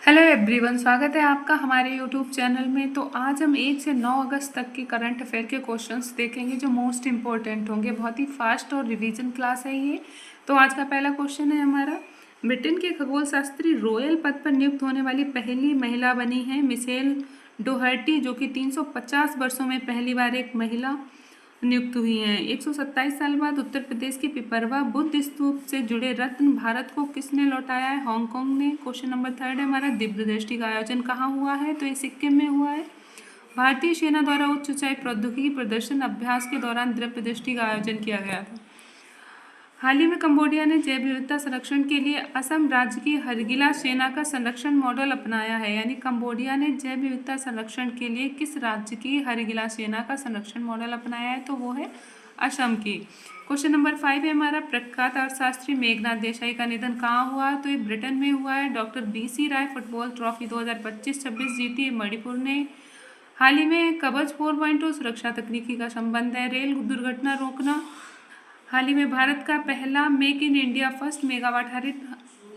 Hello everyone, स्वागत है आपका हमारे यूट्यूब चैनल में। तो आज हम 1 से 9 अगस्त तक के करंट अफेयर के क्वेश्चंस देखेंगे जो मोस्ट इम्पोर्टेंट होंगे। बहुत ही फास्ट और रिवीजन क्लास है ये। तो आज का पहला क्वेश्चन है हमारा, ब्रिटेन के खगोल शास्त्री रॉयल पद पर नियुक्त होने वाली पहली महिला बनी है मिशेल डोहर्टी, जो कि 350 वर्षों में पहली बार एक महिला नियुक्त हुई हैं। 127 साल बाद उत्तर प्रदेश के पिपरवा बुद्ध स्तूप से जुड़े रत्न भारत को किसने लौटाया है? हांगकांग ने। क्वेश्चन नंबर 3 है हमारा, दिव्य दृष्टि का आयोजन कहाँ हुआ है? तो ये सिक्किम में हुआ है। भारतीय सेना द्वारा उच्च ऊंचाई प्रौद्योगिकी प्रदर्शन अभ्यास के दौरान दिव्य दृष्टि का आयोजन किया गया था। हाल ही में कंबोडिया ने जैव विविधता संरक्षण के लिए असम राज्य की हरगिला सेना का संरक्षण मॉडल अपनाया है। यानी कंबोडिया ने जैव विविधता संरक्षण के लिए किस राज्य की हरगिला सेना का संरक्षण मॉडल अपनाया है? तो वो है असम की। क्वेश्चन नंबर 5 है हमारा, प्रख्यात अर्थशास्त्री मेघनाथ देसाई का निधन कहाँ हुआ? तो ये ब्रिटेन में हुआ है। डॉक्टर BC राय फुटबॉल ट्रॉफी 2025-26 जीती मणिपुर ने। हाल ही में कवच 4.0 सुरक्षा तकनीकी का संबंध है। रेल दुर्घटना रोकना। हाल ही में भारत का पहला make in India first megawatt हरित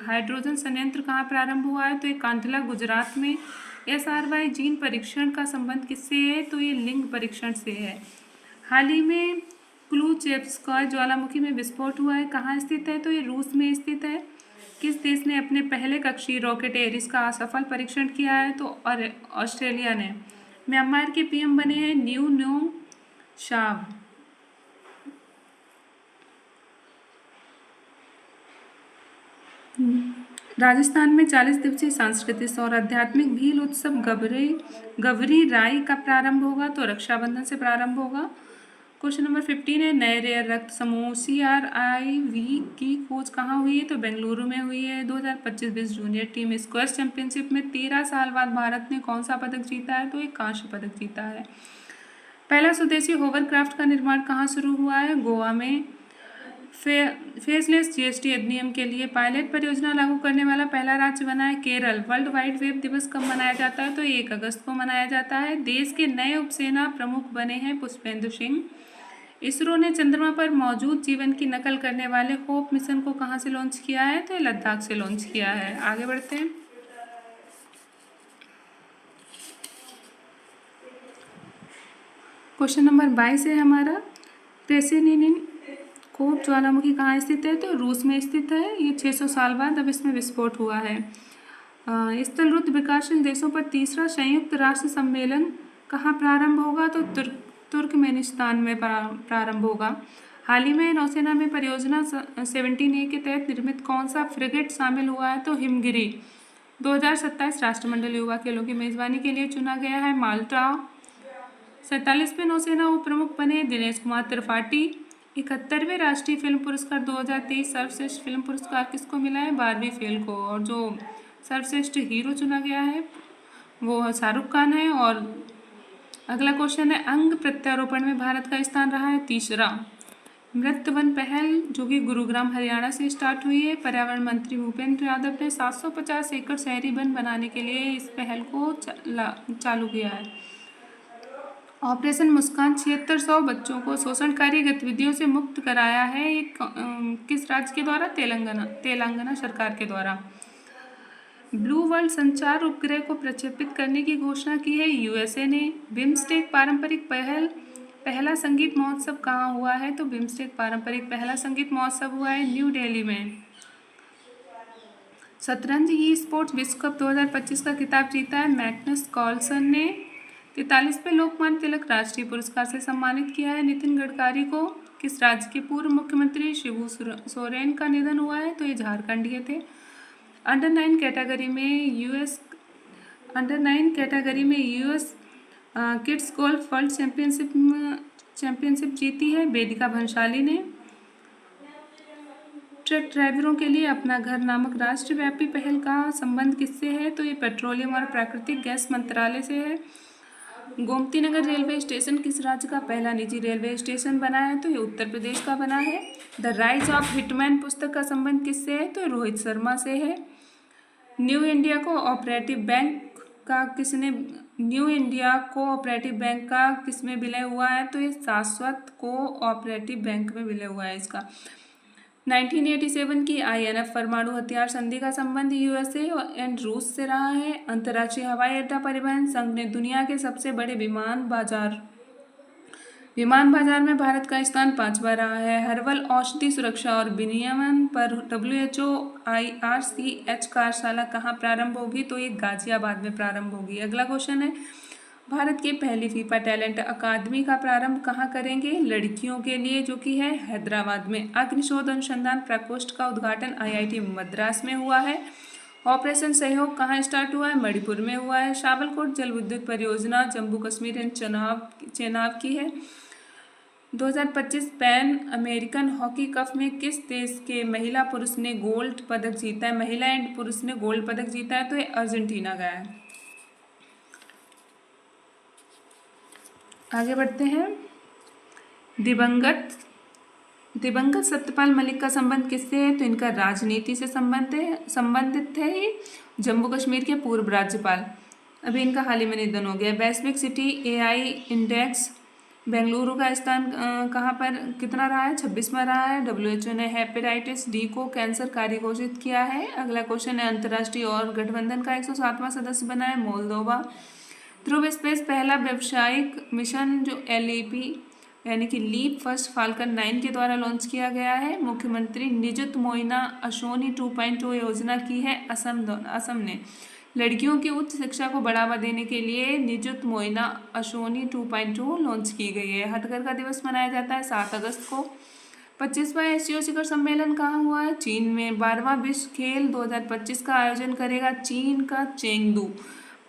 हाइड्रोजन संयंत्र कहाँ प्रारंभ हुआ है? तो ये कांडला गुजरात में। SRY जीन परीक्षण का संबंध किससे है? तो ये लिंग परीक्षण से है। हाल ही में क्लूचेव्स्काय ज्वालामुखी में विस्फोट हुआ है, कहाँ स्थित है? तो ये रूस में स्थित है। किस देश ने अपने पहले कक्षीय रॉकेट एरिस का असफल परीक्षण किया है? तो ऑस्ट्रेलिया ने। म्यांमार के PM बने हैं न्यू न्यू शाव। राजस्थान में 40 दिवसीय सांस्कृतिक और आध्यात्मिक भील उत्सव गवरी राई का प्रारंभ होगा, तो रक्षाबंधन से प्रारंभ होगा। क्वेश्चन नंबर 15 है, नए रेयर रक्त समूह CRIV की खोज कहाँ हुई है? तो बेंगलुरु में हुई है। 2025-20 जूनियर टीम स्क्वैश चैंपियनशिप में 13 साल बाद भारत ने कौन सा पदक जीता है? तो एक कांस्य पदक जीता है। पहला स्वदेशी होवरक्राफ्ट का निर्माण कहाँ शुरू हुआ है? गोवा में। फेसलेस GST अधिनियम के लिए पायलट परियोजना लागू करने वाला पहला राज्य बना है केरल। वर्ल्ड वाइड वेब दिवस कब मनाया जाता है? तो 1 अगस्त को मनाया जाता है। देश के नए उपसेना प्रमुख बने हैं पुष्पेंद्र सिंह। इसरो ने चंद्रमा पर मौजूद जीवन की नकल करने वाले होप मिशन को कहाँ से लॉन्च किया है? तो लद्दाख से लॉन्च किया है। आगे बढ़ते हैं। क्वेश्चन नंबर 22 है हमारा, प्रेसेनिन कोप ज्वालामुखी कहाँ स्थित है? तो रूस में स्थित है। ये 600 साल बाद अब इसमें विस्फोट हुआ है। स्थलरुद्ध विकासशील देशों पर तीसरा संयुक्त राष्ट्र सम्मेलन कहाँ प्रारंभ होगा? तो तुर्कमेनिस्तान में प्रारंभ होगा। हाल ही में नौसेना में परियोजना 17A के तहत निर्मित कौन सा फ्रिगेट शामिल हुआ है? तो हिमगिरी। 2027 राष्ट्रमंडल युवा खेलों की मेजबानी के लिए चुना गया है माल्टा। 47वें नौसेना उप प्रमुख बने दिनेश कुमार त्रिपाठी। 71वें राष्ट्रीय फिल्म पुरस्कार 2023 सर्वश्रेष्ठ फिल्म पुरस्कार किसको मिला है? बारबी फेल को। और जो सर्वश्रेष्ठ हीरो चुना गया है वो शाहरुख खान है। और अगला क्वेश्चन है, अंग प्रत्यारोपण में भारत का स्थान रहा है तीसरा। मृत वन पहल जो कि गुरुग्राम हरियाणा से स्टार्ट हुई है। पर्यावरण मंत्री भूपेंद्र यादव ने 750 एकड़ शहरी वन बनाने के लिए इस पहल को चालू किया है। ऑपरेशन मुस्कान 7600 बच्चों को शोषणकारी गतिविधियों से मुक्त कराया है। एक किस राज्य के द्वारा? तेलंगाना सरकार के द्वारा। ब्लू वर्ल्ड संचार उपग्रह को प्रक्षेपित करने की घोषणा की है USA ने। बिम्स्टेक पारंपरिक पहला संगीत महोत्सव कहाँ हुआ है? तो बिम्स्टेक पारंपरिक पहला संगीत महोत्सव हुआ है न्यू दिल्ली में। शतरंज स्पोर्ट्स विश्व कप 2025 का खिताब जीता है मैग्नस कार्लसन ने। 43वें लोकमान्य तिलक राष्ट्रीय पुरस्कार से सम्मानित किया है नितिन गडकरी को। किस राज्य के पूर्व मुख्यमंत्री शिबू सोरेन का निधन हुआ है? तो ये झारखंडीय थे। अंडर 9 कैटेगरी में US kids golf world championship जीती है वेदिका भंसाली ने। ट्रक ड्राइवरों के लिए अपना घर नामक राष्ट्रव्यापी पहल का संबंध किससे है? तो ये पेट्रोलियम और प्राकृतिक गैस मंत्रालय से है। गोमती नगर रेलवे स्टेशन किस राज्य का पहला निजी रेलवे स्टेशन बना है? तो ये उत्तर प्रदेश का बना है। द राइज ऑफ हिटमैन पुस्तक का संबंध किससे है? तो रोहित शर्मा से है। न्यू इंडिया कोऑपरेटिव बैंक का किसमें विलय हुआ है? तो ये शाश्वत कोऑपरेटिव बैंक में विलय हुआ है इसका। 1987 की INF परमाणु हथियार संधि का संबंध USA एंड रूस से रहा है। अंतर्राष्ट्रीय हवाई अड्डा परिवहन संघ ने दुनिया के सबसे बड़े विमान बाजार में भारत का स्थान 5वां रहा है। हर्बल औषधि सुरक्षा और विनियमन पर WHO IRCH कार्यशाला कहाँ प्रारंभ होगी? तो ये गाजियाबाद में प्रारंभ होगी। अगला क्वेश्चन है, भारत की पहली फीफा टैलेंट अकादमी का प्रारंभ कहाँ करेंगे? लड़कियों के लिए, जो कि है हैदराबाद में। अग्निशोध अनुसंधान प्रकोष्ठ का उद्घाटन IIT मद्रास में हुआ है। ऑपरेशन सहयोग कहाँ स्टार्ट हुआ है? मणिपुर में हुआ है। शावलकोट जल विद्युत परियोजना जम्मू कश्मीर एंड चेनाब की है। 2025 पैन अमेरिकन हॉकी कप में किस देश के महिला पुरुष ने गोल्ड पदक जीता है? महिला एंड पुरुष ने गोल्ड पदक जीता है, तो ये अर्जेंटीना गया है। आगे बढ़ते हैं। दिवंगत सत्यपाल मलिक का संबंध किससे है? तो इनका राजनीति से संबंधित थे। ये जम्मू कश्मीर के पूर्व राज्यपाल। अभी इनका हाल ही में निधन हो गया। वैश्विक सिटी AI इंडेक्स बेंगलुरु का स्थान कहाँ पर कितना रहा है? 26वां रहा है। WHO ने हेपेटाइटिस D को कैंसर कार्य घोषित किया है। अगला क्वेश्चन है, अंतर्राष्ट्रीय और गठबंधन का 107वां सदस्य बना है मोल्दोवा। ध्रुव स्पेस पहला व्यावसायिक मिशन जो LEP यानी कि लीप फर्स्ट फाल्कन 9 के द्वारा लॉन्च किया गया है। मुख्यमंत्री निजुत मोइना अशोनी 2.0 योजना की है असम ने। लड़कियों की उच्च शिक्षा को बढ़ावा देने के लिए निजुत मोइना अशोनी 2.0 लॉन्च की गई है। हथकरघा दिवस मनाया जाता है 7 अगस्त को। 25वां SCO शिखर सम्मेलन कहाँ हुआ है? चीन में। 12वां विश्व खेल 2025 का आयोजन करेगा चीन का चेंगडू।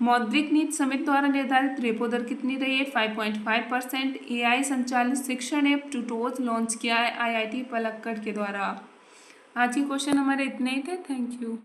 मौद्रिक नीति समिति द्वारा निर्धारित रेपो दर कितनी रही है? 5.5%। AI संचालित शिक्षण ऐप ट्यूटोज लॉन्च किया है IIT पलक्कड़ के द्वारा। आज के क्वेश्चन हमारे इतने ही थे। Thank you.